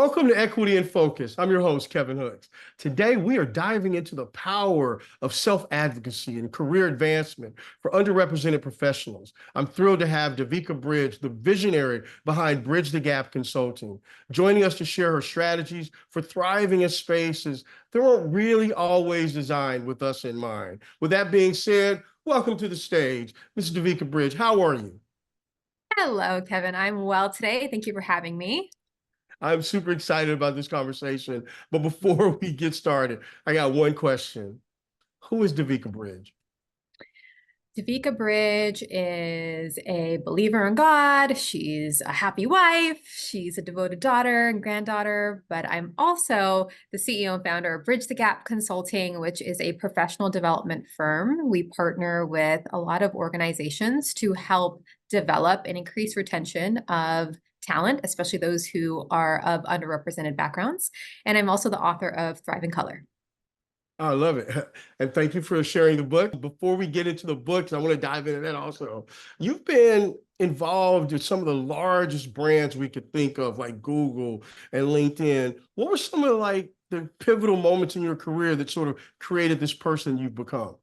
Welcome to Equity in Focus. I'm your host, Kevin Hooks. Today, we are diving into the power of self-advocacy and career advancement for underrepresented professionals. I'm thrilled to have Devika Brij, the visionary behind Bridge the Gap Consulting, joining us to share her strategies for thriving in spaces that weren't really always designed with us in mind. With that being said, welcome to the stage. Ms. Devika Brij, how are you? Hello, Kevin. I'm well today. Thank you for having me. I'm super excited about this conversation. But before we get started, I got one question. Who is Devika Brij? Devika Brij is a believer in God. She's a happy wife. She's a devoted daughter and granddaughter. But I'm also the CEO and founder of Bridge the Gap Consulting, which is a professional development firm. We partner with a lot of organizations to help develop and increase retention of talent, especially those who are of underrepresented backgrounds. And I'm also the author of Thrive in Color. I love it. And thank you for sharing the book. Before we get into the books, I want to dive into that also. You've been involved in some of the largest brands we could think of, like Google and LinkedIn. What were some of the pivotal moments in your career that sort of created this person you've become?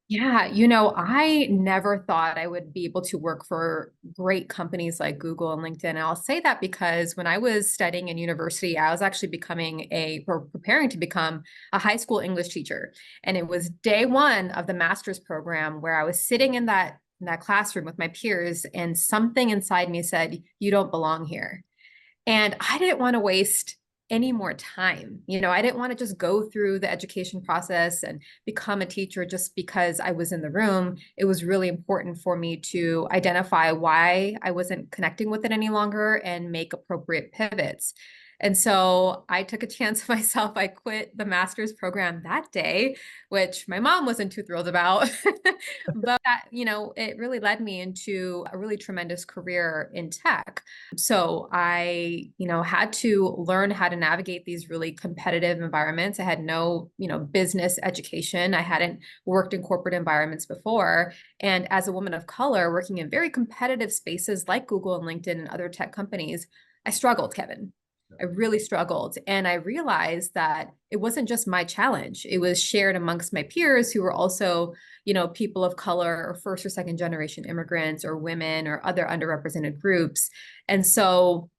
Yeah, I never thought I would be able to work for great companies like Google and LinkedIn. And I'll say that because when I was studying in university, I was actually preparing to become a high school English teacher. And it was day one of the master's program where I was sitting in that classroom with my peers, and something inside me said, "You don't belong here." And I didn't want to waste any more time. I didn't want to just go through the education process and become a teacher just because I was in the room. It was really important for me to identify why I wasn't connecting with it any longer and make appropriate pivots. And so I took a chance on myself. I quit the master's program that day, which my mom wasn't too thrilled about. But it really led me into a really tremendous career in tech. So I, had to learn how to navigate these really competitive environments. I had no, business education. I hadn't worked in corporate environments before. And as a woman of color working in very competitive spaces like Google and LinkedIn and other tech companies, I struggled, Kevin. I really struggled. And I realized that it wasn't just my challenge. It was shared amongst my peers who were also, people of color or first or second generation immigrants or women or other underrepresented groups. And so,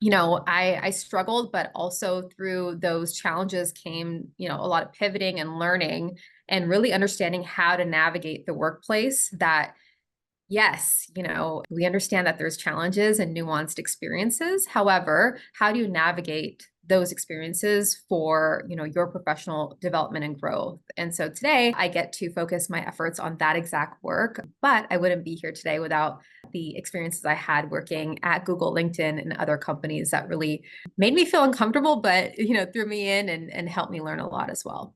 I struggled, but also through those challenges came, a lot of pivoting and learning and really understanding how to navigate the workplace that yes, we understand that there's challenges and nuanced experiences. However, how do you navigate those experiences for, your professional development and growth? And so today I get to focus my efforts on that exact work, but I wouldn't be here today without the experiences I had working at Google, LinkedIn, and other companies that really made me feel uncomfortable, but, threw me in and helped me learn a lot as well.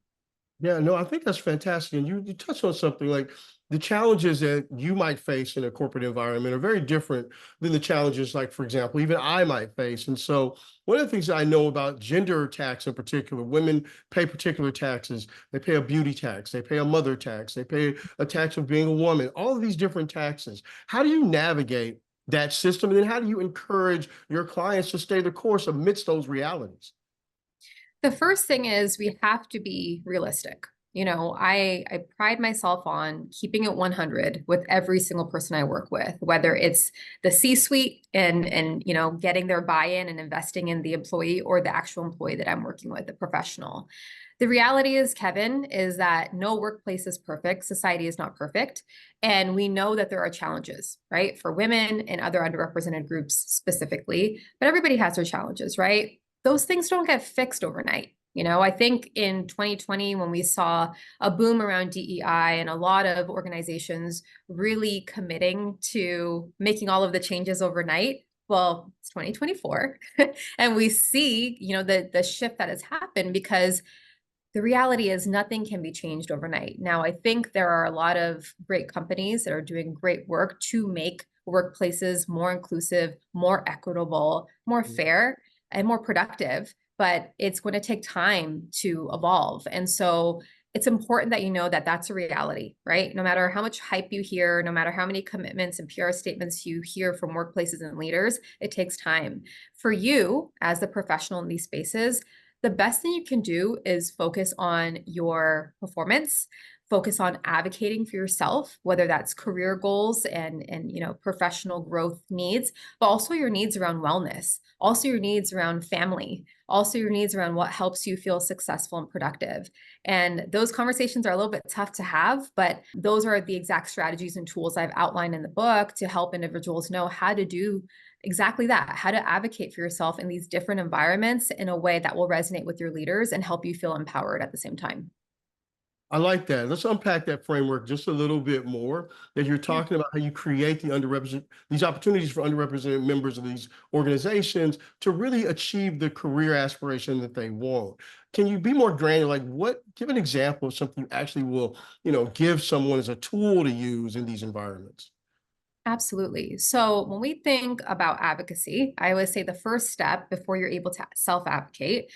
Yeah, no, I think that's fantastic. And you touched on something like the challenges that you might face in a corporate environment are very different than the challenges, like, for example, even I might face. And so, one of the things that I know about gender tax in particular, women pay particular taxes. They pay a beauty tax, they pay a mother tax, they pay a tax of being a woman, all of these different taxes. How do you navigate that system? And then how do you encourage your clients to stay the course amidst those realities? The first thing is we have to be realistic. I pride myself on keeping it 100 with every single person I work with, whether it's the C-suite and getting their buy-in and investing in the employee or the actual employee that I'm working with, the professional. The reality is, Kevin, is that no workplace is perfect. Society is not perfect. And we know that there are challenges, right? For women and other underrepresented groups specifically, but everybody has their challenges, right? Those things don't get fixed overnight. I think in 2020, when we saw a boom around DEI and a lot of organizations really committing to making all of the changes overnight, well, it's 2024. And we see, the shift that has happened because the reality is nothing can be changed overnight. Now, I think there are a lot of great companies that are doing great work to make workplaces more inclusive, more equitable, more fair, and more productive, but it's going to take time to evolve. And so it's important that you know that that's a reality, right? No matter how much hype you hear, no matter how many commitments and PR statements you hear from workplaces and leaders, it takes time. For you, as the professional in these spaces, the best thing you can do is focus on your performance, focus on advocating for yourself, whether that's career goals and professional growth needs, but also your needs around wellness, also your needs around family, also your needs around what helps you feel successful and productive. And those conversations are a little bit tough to have, but those are the exact strategies and tools I've outlined in the book to help individuals know how to do exactly that, how to advocate for yourself in these different environments in a way that will resonate with your leaders and help you feel empowered at the same time. I like that. Let's unpack that framework just a little bit more. That you're Yeah. talking about how you create these opportunities for underrepresented members of these organizations to really achieve the career aspiration that they want. Can you be more granular? Like give an example of something you actually will, give someone as a tool to use in these environments. Absolutely. So when we think about advocacy, I always say the first step before you're able to self advocate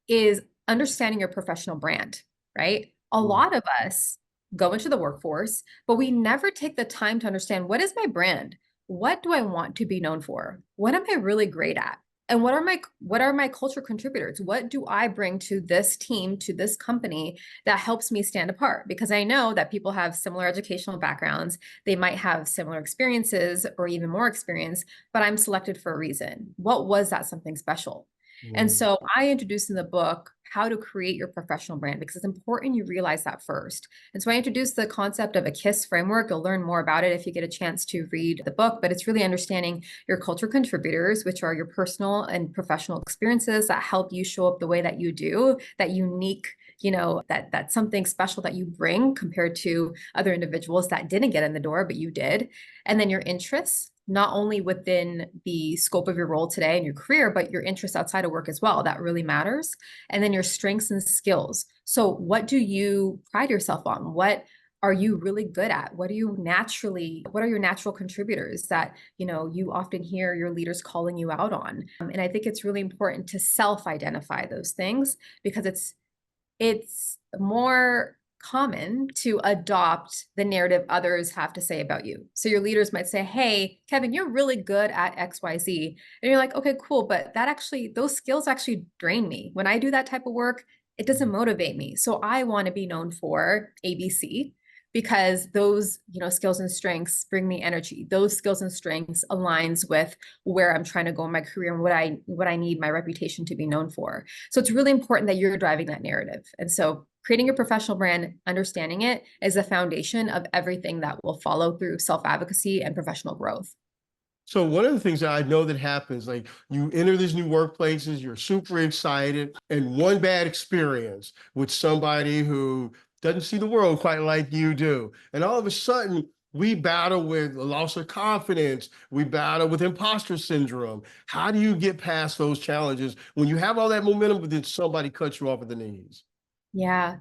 is understanding your professional brand, right? A Mm, lot of us go into the workforce, but we never take the time to understand, what is my brand? What do I want to be known for? What am I really great at? And what are my culture contributors? What do I bring to this team, to this company that helps me stand apart? Because I know that people have similar educational backgrounds, they might have similar experiences or even more experience, but I'm selected for a reason. What was that something special? And mm. so I introduced in the book how to create your professional brand, because it's important you realize that first. And so I introduced the concept of a KISS framework. You'll learn more about it if you get a chance to read the book, but it's really understanding your culture contributors, which are your personal and professional experiences that help you show up the way that you do, that unique, that's something special that you bring compared to other individuals that didn't get in the door, but you did. And then your interests, not only within the scope of your role today and your career, but your interests outside of work as well. That really matters. And then your strengths and skills. So what do you pride yourself on? What are you really good at? What are your natural contributors that, you often hear your leaders calling you out on? And I think it's really important to self-identify those things, because it's more common to adopt the narrative others have to say about you. So your leaders might say, "Hey, Kevin, you're really good at XYZ." And you're like, "Okay, cool, but those skills actually drain me. When I do that type of work, it doesn't motivate me. So I want to be known for ABC, because those, skills and strengths bring me energy. Those skills and strengths aligns with where I'm trying to go in my career and what I need my reputation to be known for." So it's really important that you're driving that narrative. And so creating your professional brand, understanding it, is the foundation of everything that will follow through self-advocacy and professional growth. So one of the things that I know that happens, like you enter these new workplaces, you're super excited, and one bad experience with somebody who doesn't see the world quite like you do. And all of a sudden, we battle with a loss of confidence. We battle with imposter syndrome. How do you get past those challenges when you have all that momentum, but then somebody cuts you off at the knees? Yeah.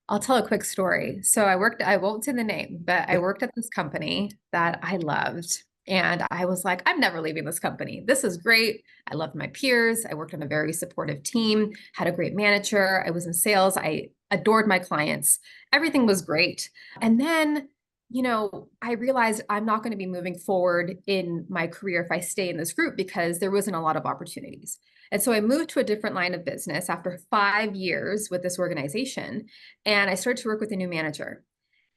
I'll tell a quick story. So I won't say the name, but I worked at this company that I loved. And I was like, I'm never leaving this company. This is great. I loved my peers. I worked on a very supportive team, had a great manager. I was in sales. I adored my clients. Everything was great. And then, I realized I'm not going to be moving forward in my career if I stay in this group, because there wasn't a lot of opportunities. And so I moved to a different line of business after 5 years with this organization, and I started to work with a new manager.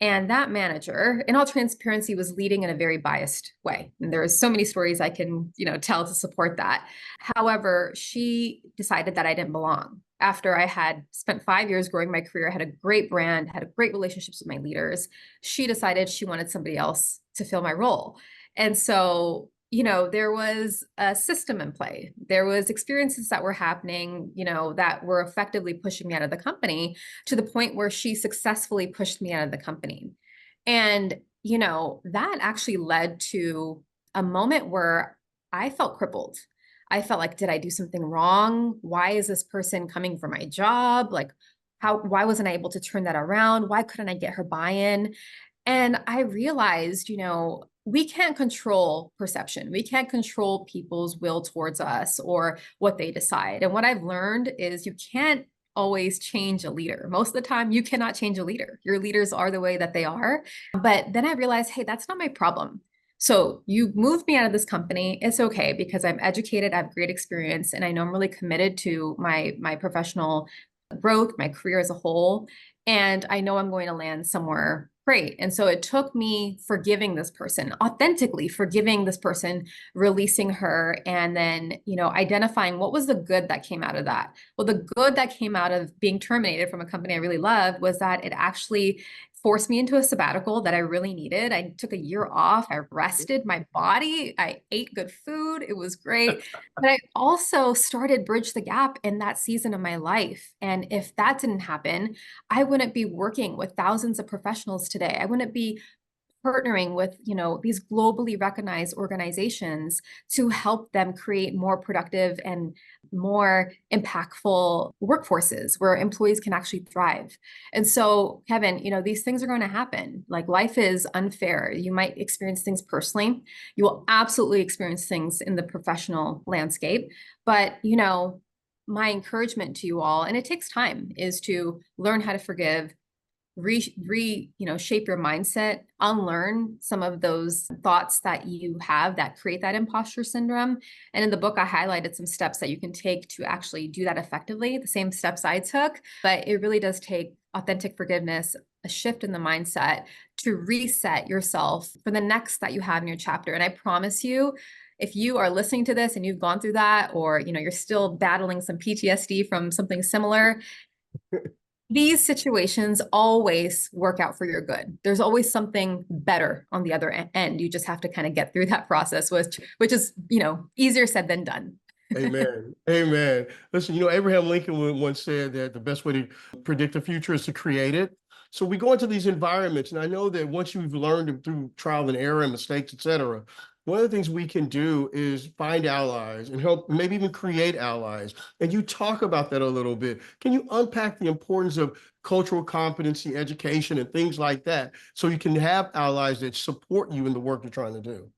And that manager, in all transparency, was leading in a very biased way. And there are so many stories I can, tell to support that. However, she decided that I didn't belong. After I had spent 5 years growing my career, I had a great brand, had a great relationships with my leaders, she decided she wanted somebody else to fill my role. And so, there was a system in play. There was experiences that were happening, that were effectively pushing me out of the company, to the point where she successfully pushed me out of the company. And, that actually led to a moment where I felt crippled. I felt like, did I do something wrong? Why is this person coming for my job? Like, why wasn't I able to turn that around? Why couldn't I get her buy-in? And I realized, we can't control perception. We can't control people's will towards us or what they decide. And what I've learned is you can't always change a leader. Most of the time, you cannot change a leader. Your leaders are the way that they are. But then I realized, hey, that's not my problem. So you moved me out of this company. It's okay because I'm educated, I have great experience, and I know I'm really committed to my professional growth, my career as a whole. And I know I'm going to land somewhere great. And so it took me forgiving this person, authentically forgiving this person, releasing her, and then, identifying what was the good that came out of that. Well, the good that came out of being terminated from a company I really loved was that it actually forced me into a sabbatical that I really needed. I took a year off. I rested my body. I ate good food. It was great. But I also started Bridge the Gap in that season of my life. And if that didn't happen, I wouldn't be working with thousands of professionals today. I wouldn't be partnering with, these globally recognized organizations to help them create more productive and more impactful workforces where employees can actually thrive. And so, Kevin, these things are going to happen. Like, life is unfair. You might experience things personally. You will absolutely experience things in the professional landscape. But, my encouragement to you all, and it takes time, is to learn how to forgive, shape your mindset, unlearn some of those thoughts that you have that create that imposter syndrome. And in the book, I highlighted some steps that you can take to actually do that effectively, the same steps I took. But it really does take authentic forgiveness, a shift in the mindset to reset yourself for the next that you have in your chapter. And I promise you, if you are listening to this and you've gone through that, or you're still battling some PTSD from something similar, these situations always work out for your good. There's always something better on the other end. You just have to kind of get through that process, which is, easier said than done. Amen. Amen. Listen, Abraham Lincoln once said that the best way to predict the future is to create it. So we go into these environments, and I know that once you've learned through trial and error and mistakes, et cetera, one of the things we can do is find allies and help, maybe even create allies. And you talk about that a little bit. Can you unpack the importance of cultural competency, education, and things like that, so you can have allies that support you in the work you're trying to do?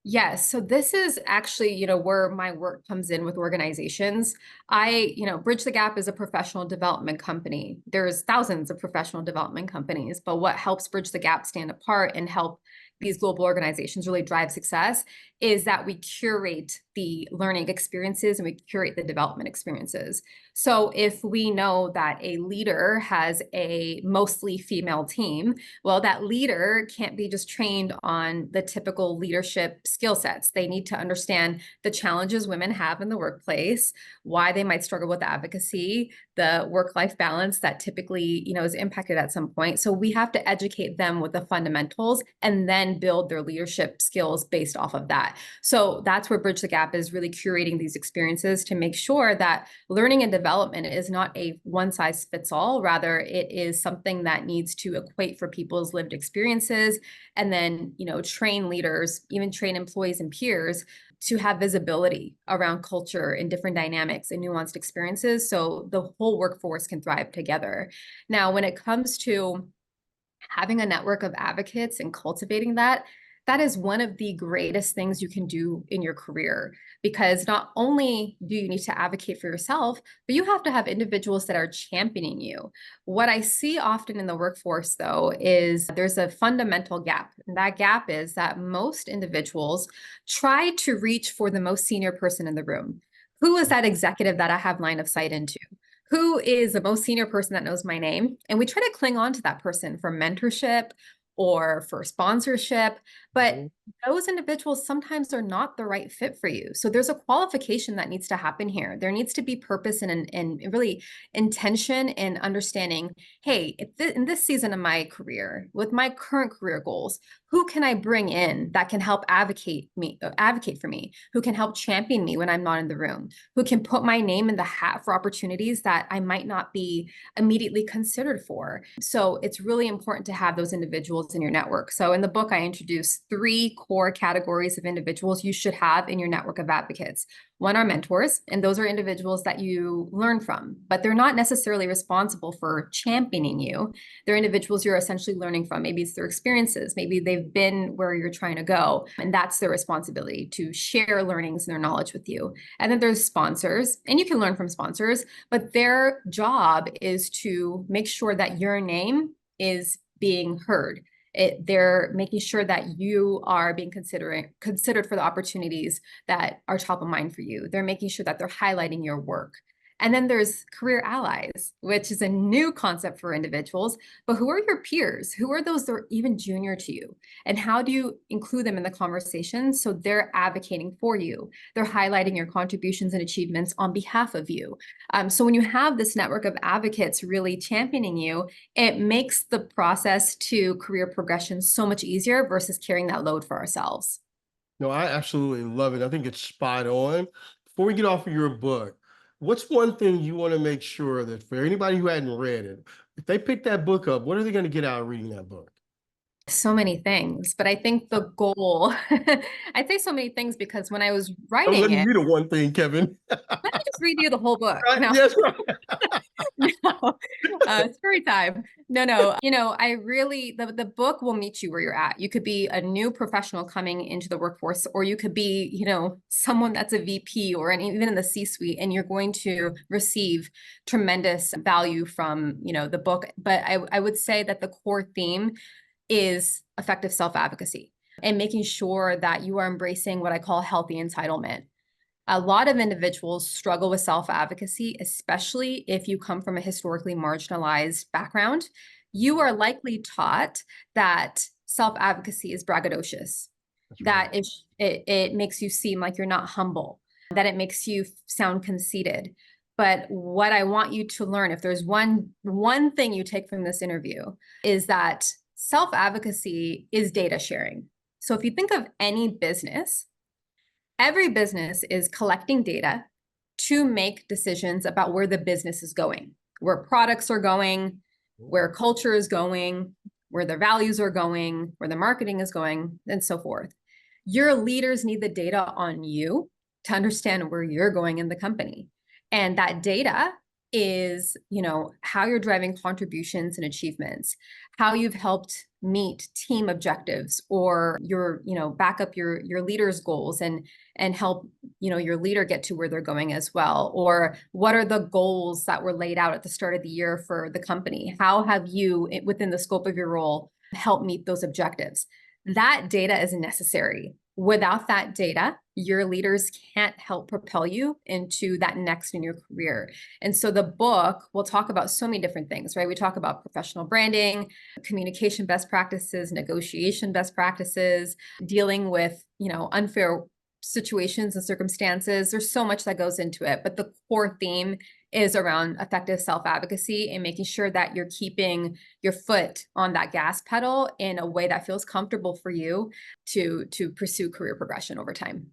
Yes. So this is actually, where my work comes in with organizations. Bridge the Gap is a professional development company. There's thousands of professional development companies, but what helps Bridge the Gap stand apart and help these global organizations really drive success is that we curate the learning experiences and we curate the development experiences. So if we know that a leader has a mostly female team, well, that leader can't be just trained on the typical leadership skill sets. They need to understand the challenges women have in the workplace, why they might struggle with advocacy, the work-life balance that typically, is impacted at some point. So we have to educate them with the fundamentals and then build their leadership skills based off of that. So that's where Bridge the Gap is really curating these experiences to make sure that learning and development is not a one size fits all. Rather, it is something that needs to equate for people's lived experiences, and then, train leaders, even train employees and peers to have visibility around culture and different dynamics and nuanced experiences so the whole workforce can thrive together. Now, when it comes to having a network of advocates and cultivating that, that is one of the greatest things you can do in your career, because not only do you need to advocate for yourself, but you have to have individuals that are championing you. What I see often in the workforce, though, is there's a fundamental gap. And that gap is that most individuals try to reach for the most senior person in the room. Who is that executive that I have line of sight into? Who is the most senior person that knows my name? And we try to cling on to that person for mentorship or for sponsorship, but those individuals sometimes are not the right fit for you. So there's a qualification that needs to happen here. There needs to be purpose and really intention and understanding, hey, in this season of my career, with my current career goals, who can I bring in that can help advocate for me, who can help champion me when I'm not in the room, who can put my name in the hat for opportunities that I might not be immediately considered for. So it's really important to have those individuals in your network. So in the book, I introduce 3 core categories of individuals you should have in your network of advocates. One are mentors, and those are individuals that you learn from, but they're not necessarily responsible for championing you. They're individuals you're essentially learning from. Maybe it's their experiences. Maybe they've they've been where you're trying to go. And that's their responsibility to share learnings and their knowledge with you. And then there's sponsors, and you can learn from sponsors, but their job is to make sure that your name is being heard. They're making sure that you are being considered for the opportunities that are top of mind for you. They're making sure that they're highlighting your work. And then there's career allies, which is a new concept for individuals. But who are your peers? Who are those that are even junior to you? And how do you include them in the conversation so they're advocating for you? They're highlighting your contributions and achievements on behalf of you. So when you have this network of advocates really championing you, it makes the process to career progression so much easier versus carrying that load for ourselves. No, I absolutely love it. I think it's spot on. Before we get off of your book, what's one thing you want to make sure that for anybody who hadn't read it, if they pick that book up, what are they going to get out of reading that book? So many things, but I think the goal, I say so many things because when I was Don't let writing me it, read the one thing, Kevin. let me just read you the whole book. Right? No, Yes, right. no, story time. No, I really, the book will meet you where you're at. You could be a new professional coming into the workforce, or you could be, someone that's a VP or even in the C-suite, and you're going to receive tremendous value from, the book. But I would say that the core theme is effective self-advocacy and making sure that you are embracing what I call healthy entitlement. A lot of individuals struggle with self-advocacy, especially if you come from a historically marginalized background. You are likely taught that self-advocacy is braggadocious, That's right. that it makes you seem like you're not humble, that it makes you sound conceited. But what I want you to learn, if there's one thing you take from this interview, is that self-advocacy is data sharing. So if you think of any business, every business is collecting data to make decisions about where the business is going, where products are going, where culture is going, where their values are going, where the marketing is going, and so forth. Your leaders need the data on you to understand where you're going in the company. And that data is, how you're driving contributions and achievements, how you've helped meet team objectives, or back up your leaders' goals and help your leader get to where they're going as well. Or what are the goals that were laid out at the start of the year for the company? How have you, within the scope of your role, help meet those objectives? That data is necessary. Without that data, your leaders can't help propel you into that next in your career. And so the book will talk about so many different things, right? We talk about professional branding, communication best practices, negotiation best practices, dealing with, unfair situations and circumstances. There's so much that goes into it, but the core theme is around effective self-advocacy and making sure that you're keeping your foot on that gas pedal in a way that feels comfortable for you to pursue career progression over time.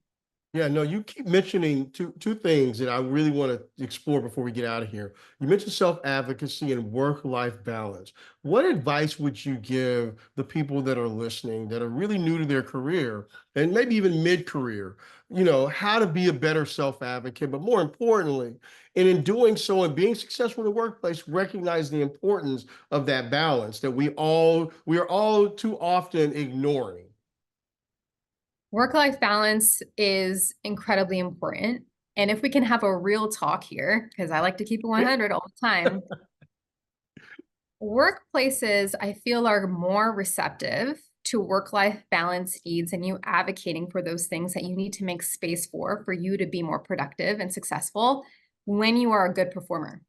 Yeah, no, you keep mentioning two things that I really want to explore before we get out of here. You mentioned self-advocacy and work-life balance. What advice would you give the people that are listening that are really new to their career and maybe even mid-career, how to be a better self-advocate, but more importantly, and in doing so and being successful in the workplace, recognize the importance of that balance that we are all too often ignoring. Work-life balance is incredibly important. And if we can have a real talk here, because I like to keep it 100 all the time, workplaces, I feel, are more receptive to work-life balance needs and you advocating for those things that you need to make space for you to be more productive and successful when you are a good performer.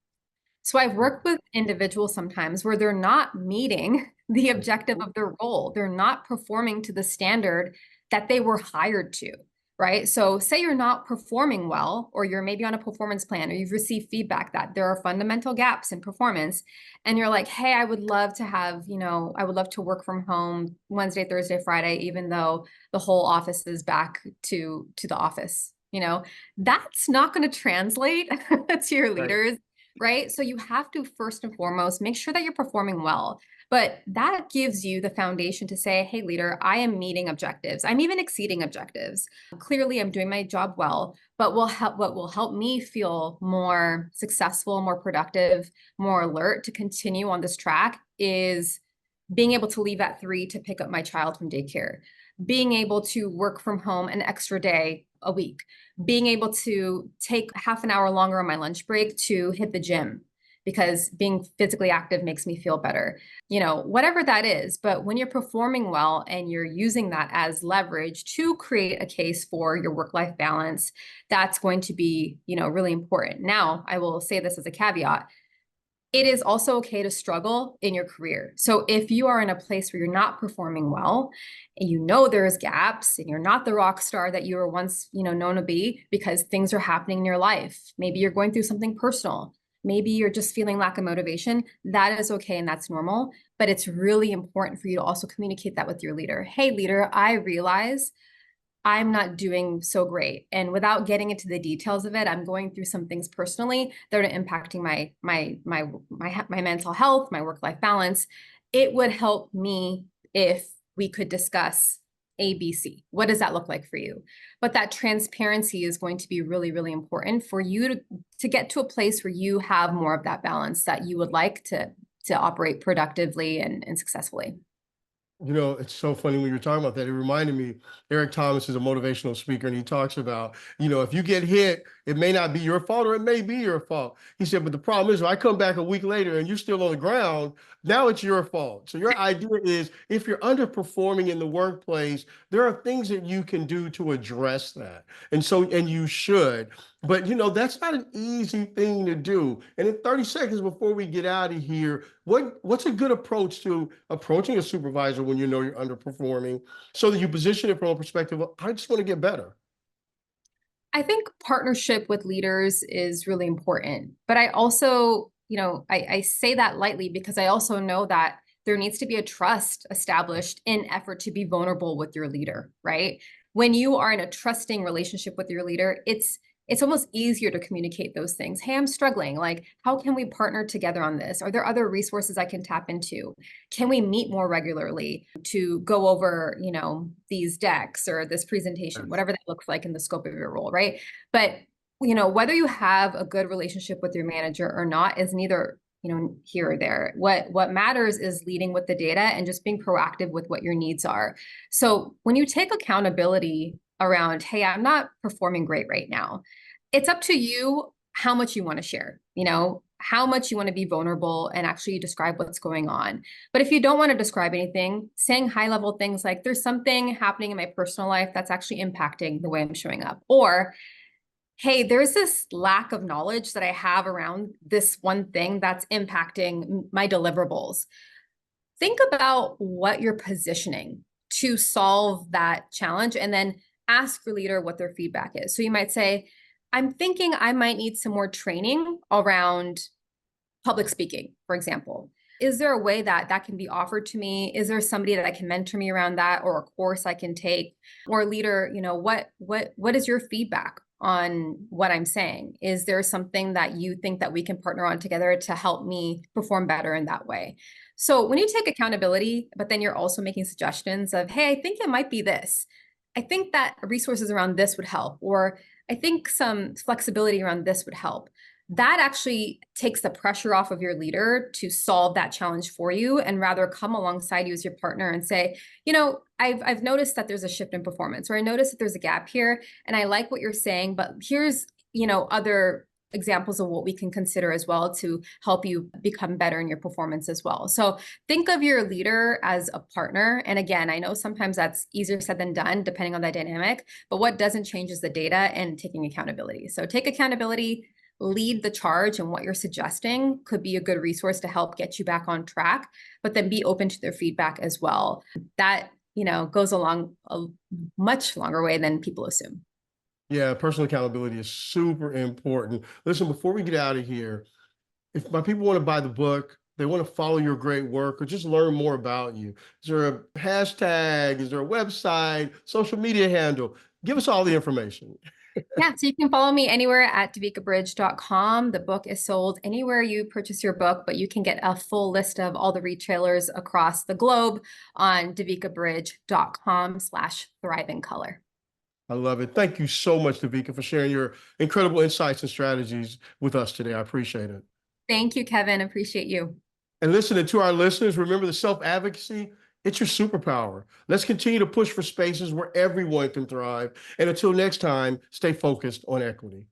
So I've worked with individuals sometimes where they're not meeting the objective of their role. They're not performing to the standard that they were hired to, right? So say you're not performing well, or you're maybe on a performance plan, or you've received feedback that there are fundamental gaps in performance, and you're like, hey, I would love to have, I would love to work from home Wednesday, Thursday, Friday, even though the whole office is back to the office. That's not going to translate to your Right. leaders, right? So you have to first and foremost make sure that you're performing well. But that gives you the foundation to say, hey, leader, I am meeting objectives. I'm even exceeding objectives. Clearly, I'm doing my job well, but what will help me feel more successful, more productive, more alert to continue on this track is being able to leave at 3 to pick up my child from daycare, being able to work from home an extra day a week, being able to take half an hour longer on my lunch break to hit the gym because being physically active makes me feel better. Whatever that is. But when you're performing well and you're using that as leverage to create a case for your work-life balance, that's going to be, really important. Now, I will say this as a caveat. It is also okay to struggle in your career. So if you are in a place where you're not performing well and there's gaps and you're not the rock star that you were once, known to be because things are happening in your life, maybe you're going through something personal, maybe you're just feeling lack of motivation, that is okay and that's normal. But it's really important for you to also communicate that with your leader. Hey, leader, I realize I'm not doing so great. And without getting into the details of it, I'm going through some things personally that are impacting my mental health, my work-life balance. It would help me if we could discuss ABC. What does that look like for you? But that transparency is going to be really, really important for you to get to a place where you have more of that balance that you would like to operate productively and successfully. It's so funny when you're talking about that. It reminded me, Eric Thomas is a motivational speaker, and he talks about, if you get hit, it may not be your fault or it may be your fault. He said, but the problem is, if I come back a week later and you're still on the ground, now it's your fault. So your idea is, if you're underperforming in the workplace, there are things that you can do to address that. And you should. But that's not an easy thing to do. And in 30 seconds before we get out of here, what's a good approach to approaching a supervisor when you're underperforming so that you position it from a perspective of, I just want to get better? I think partnership with leaders is really important. But I also, I say that lightly because I also know that there needs to be a trust established in effort to be vulnerable with your leader, right? When you are in a trusting relationship with your leader, it's almost easier to communicate those things. Hey, I'm struggling. Like, how can we partner together on this? Are there other resources I can tap into? Can we meet more regularly to go over, these decks or this presentation, Yes. whatever that looks like in the scope of your role, right? But, whether you have a good relationship with your manager or not is neither, here or there. What matters is leading with the data and just being proactive with what your needs are. So when you take accountability around, hey, I'm not performing great right now, it's up to you how much you want to share, how much you want to be vulnerable and actually describe what's going on. But if you don't want to describe anything, saying high level things like, there's something happening in my personal life that's actually impacting the way I'm showing up. Or, hey, there's this lack of knowledge that I have around this one thing that's impacting my deliverables. Think about what you're positioning to solve that challenge and then ask your leader what their feedback is. So you might say, I'm thinking I might need some more training around public speaking, for example. Is there a way that that can be offered to me? Is there somebody that I can mentor me around that, or a course I can take? Or leader, what is your feedback on what I'm saying? Is there something that you think that we can partner on together to help me perform better in that way? So when you take accountability, but then you're also making suggestions of, hey, I think it might be this. I think that resources around this would help, or I think some flexibility around this would help. That actually takes the pressure off of your leader to solve that challenge for you and rather come alongside you as your partner and say, I've noticed that there's a shift in performance, or I noticed that there's a gap here, and I like what you're saying, but here's, other examples of what we can consider as well to help you become better in your performance as well. So think of your leader as a partner. And again, I know sometimes that's easier said than done, depending on the dynamic, but what doesn't change is the data and taking accountability. So take accountability, lead the charge, and what you're suggesting could be a good resource to help get you back on track, but then be open to their feedback as well. That, goes along a much longer way than people assume. Yeah, personal accountability is super important. Listen, before we get out of here, if my people want to buy the book, they want to follow your great work or just learn more about you, is there a hashtag? Is there a website, social media handle? Give us all the information. Yeah, so you can follow me anywhere at devikabrij.com. The book is sold anywhere you purchase your book, but you can get a full list of all the retailers across the globe on devikabrij.com/thrivingcolor. I love it. Thank you so much, Devika, for sharing your incredible insights and strategies with us today. I appreciate it. Thank you, Kevin. Appreciate you. And listening to our listeners, remember the self-advocacy, it's your superpower. Let's continue to push for spaces where everyone can thrive. And until next time, stay focused on equity.